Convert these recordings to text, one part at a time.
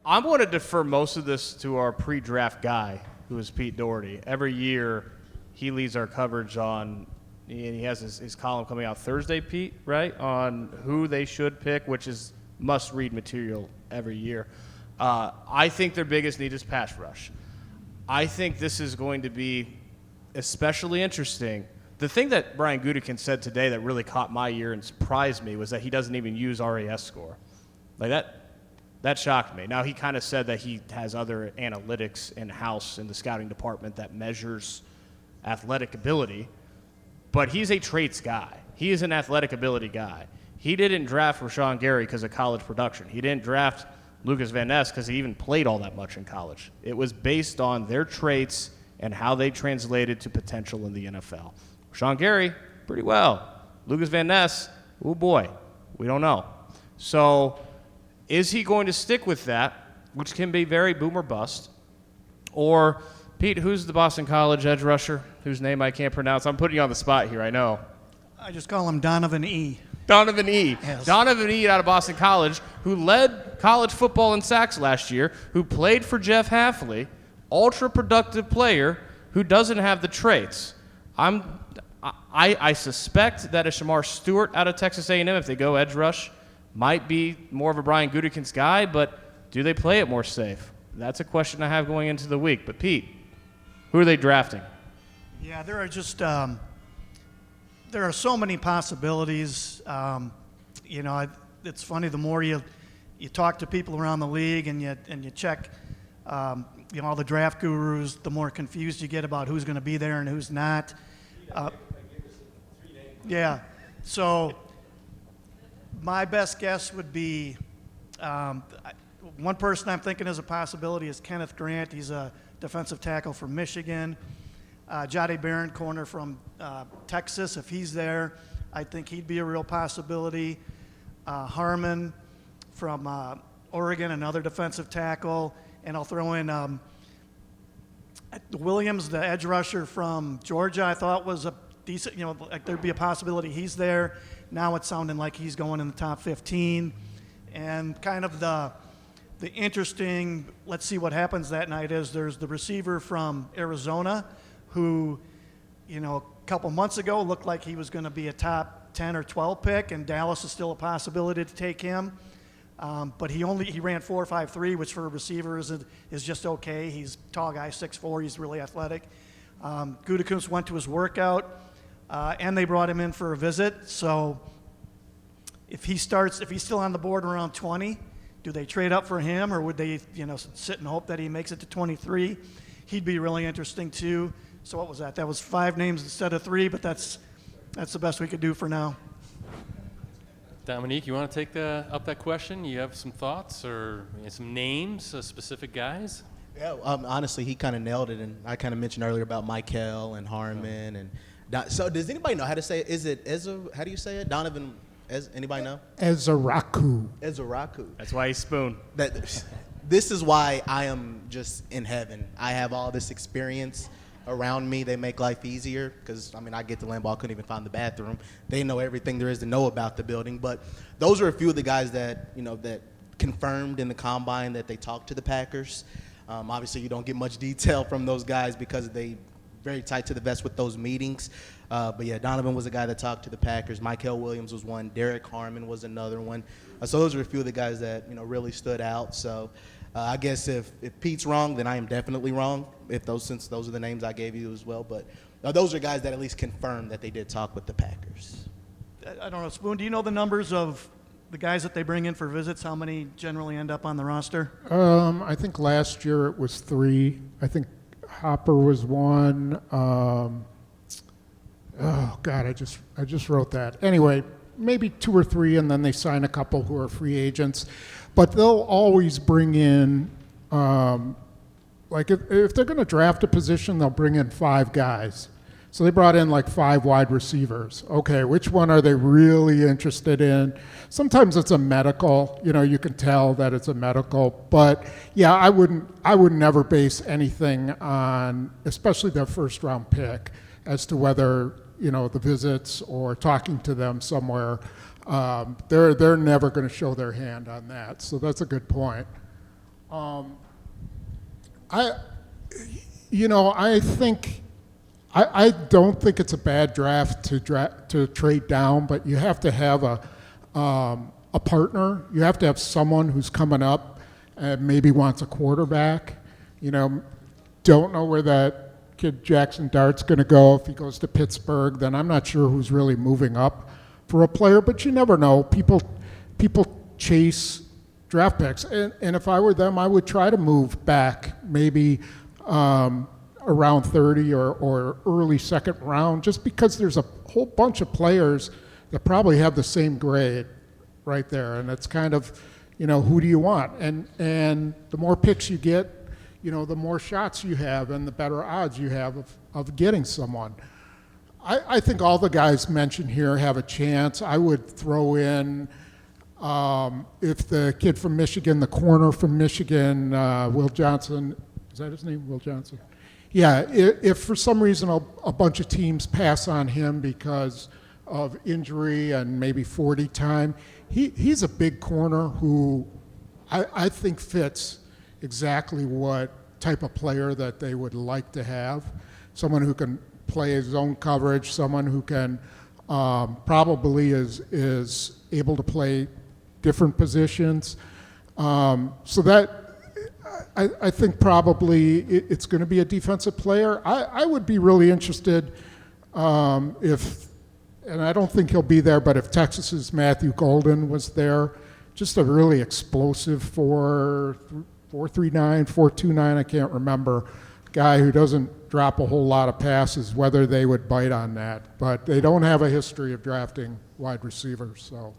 I'm going to defer most of this to our pre-draft guy, who is Pete Doherty. Every year, he leads our coverage on, and he has his column coming out Thursday, Pete, right, on who they should pick, which is must-read material every year. I think their biggest need is pass rush. I think this is going to be especially interesting. The thing that Brian Gutekunst said today that really caught my ear and surprised me was that he doesn't even use RAS score. Like that shocked me. Now, he kind of said that he has other analytics in-house in the scouting department that measures athletic ability, but he's a traits guy. He is an athletic ability guy. He didn't draft Rashawn Gary because of college production. He didn't draft Lucas Van Ness because he even played all that much in college. It was based on their traits and how they translated to potential in the NFL. Rashawn Gary, pretty well. Lucas Van Ness, oh boy, we don't know. So is he going to stick with that, which can be very boom or bust? Or, Pete, who's the Boston College edge rusher whose name I can't pronounce? I'm putting you on the spot here, I know. I just call him Donovan E. Donovan E. Yes. Donovan E. out of Boston College, who led college football in sacks last year, who played for Jeff Hafley, ultra-productive player who doesn't have the traits. I suspect that a Shamar Stewart out of Texas A&M, if they go edge rush, might be more of a Brian Gutekunst guy, but do they play it more safe? That's a question I have going into the week. But, Pete, who are they drafting? Yeah, there are just there are so many possibilities. It's funny, the more you talk to people around the league and you check all the draft gurus, the more confused you get about who's going to be there and who's not. Yeah, so my best guess would be one person I'm thinking is a possibility is Kenneth Grant. He's a defensive tackle from Michigan. Jahdae Barron, corner from Texas. If he's there, I think he'd be a real possibility. Harmon from Oregon, another defensive tackle. And I'll throw in Williams, the edge rusher from Georgia, I thought was a decent, like there'd be a possibility he's there. Now it's sounding like he's going in the top 15. And kind of the interesting, let's see what happens that night, is there's the receiver from Arizona who, a couple months ago looked like he was going to be a top 10 or 12 pick, and Dallas is still a possibility to take him. But he ran 4.53, which for a receiver is just okay. He's a tall guy, 6'4", he's really athletic. Gutekunst went to his workout, and they brought him in for a visit. So if he's still on the board around 20, do they trade up for him, or would they, sit and hope that he makes it to 23? He'd be really interesting too. So what was that? That was 5 names instead of 3, but that's the best we could do for now. Dominique, you want to take up that question? You have some thoughts or some names, specific guys? Yeah, honestly, he kind of nailed it, and I kind of mentioned earlier about Michael and Harmon. And so does anybody know how to say it? Is it how do you say it? Donovan, anybody know? Ezaraku. Ezaraku. That's why he's Spoon. This is why I am just in heaven. I have all this experience around me. They make life easier because, I get to Lambeau, I couldn't even find the bathroom. They know everything there is to know about the building. But those are a few of the guys that, that confirmed in the combine that they talked to the Packers. Obviously, you don't get much detail from those guys because they very tight to the vest with those meetings. But, yeah, Donovan was a guy that talked to the Packers. Michael Williams was one. Derek Harmon was another one. So those are a few of the guys that, really stood out. So I guess if Pete's wrong, then I am definitely wrong, since those are the names I gave you as well. But those are guys that at least confirmed that they did talk with the Packers. I don't know, Spoon, do you know the numbers of the guys that they bring in for visits? How many generally end up on the roster? I think last year it was 3. I think Hopper was 1. Oh God, I just wrote that. Anyway, maybe 2 or 3, and then they sign a couple who are free agents. But they'll always bring in, if they're going to draft a position, they'll bring in 5 guys. So they brought in 5 wide receivers. Okay, which one are they really interested in? Sometimes it's a medical. You can tell that it's a medical. But yeah, I would never base anything on, especially their first round pick, as to whether the visits or talking to them somewhere. They're never going to show their hand on that. So that's a good point. I think I don't think it's a bad draft to trade down, but you have to have a partner. You have to have someone who's coming up and maybe wants a quarterback. Don't know where that kid Jackson Dart's going to go. If he goes to Pittsburgh, then I'm not sure who's really moving up for a player. But you never know. People chase draft picks, and if I were them, I would try to move back maybe around 30 or early second round, just because there's a whole bunch of players that probably have the same grade right there, and it's kind of, who do you want? And the more picks you get, the more shots you have and the better odds you have of getting someone. I think all the guys mentioned here have a chance. I would throw in, if the kid from Michigan, the corner from Michigan, Will Johnson, is that his name, Will Johnson? Yeah, if for some reason a bunch of teams pass on him because of injury and maybe 40 time, he's a big corner who I think fits exactly what type of player that they would like to have. Someone who can play his own coverage, someone who can probably is able to play different positions. So that I think probably it's going to be a defensive player. I would be really interested if, and I don't think he'll be there, but if Texas's Matthew Golden was there, just a really explosive 4.39, 4.29, I can't remember, guy who doesn't drop a whole lot of passes, whether they would bite on that. But they don't have a history of drafting wide receivers, so.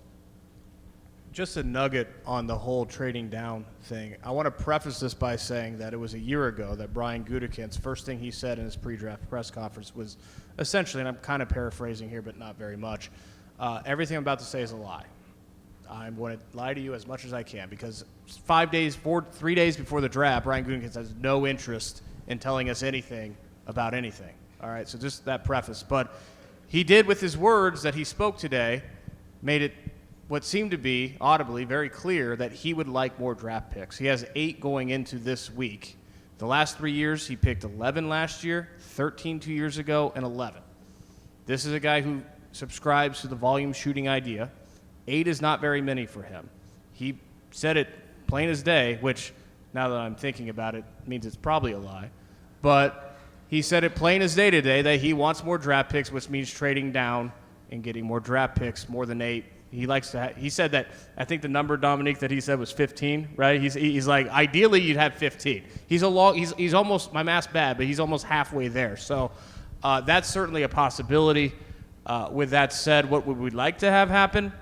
Just a nugget on the whole trading down thing. I want to preface this by saying that it was a year ago that Brian Gutekunst's first thing he said in his pre-draft press conference was essentially, and I'm kind of paraphrasing here, but not very much, everything I'm about to say is a lie. I'm going to lie to you as much as I can because 3 days before the draft, Brian Gutekunst has no interest in telling us anything about anything. All right, so just that preface. But he did, with his words that he spoke today, made it what seemed to be audibly very clear that he would like more draft picks. He has 8 going into this week. The last 3 years, he picked 11 last year, 13 2 years ago, and 11. This is a guy who subscribes to the volume shooting idea. 8 is not very many for him. He said it plain as day, which now that I'm thinking about it means it's probably a lie. But he said it plain as day today that he wants more draft picks, which means trading down and getting more draft picks, more than 8. He likes to. He said that. I think the number, Dominique, that he said was 15. Right? He's like, ideally you'd have 15. He's almost, my math's bad, but he's almost halfway there. So that's certainly a possibility. With that said, what would we like to have happen?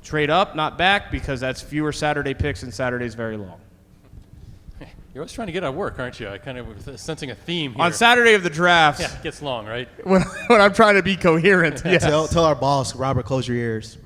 Trade up, not back, because that's fewer Saturday picks, and Saturday's very long. You're always trying to get out of work, aren't you? I kind of was sensing a theme here. On Saturday of the draft, Yeah, it gets long, right? when I'm trying to be coherent, yes. Tell our boss, Robert, close your ears.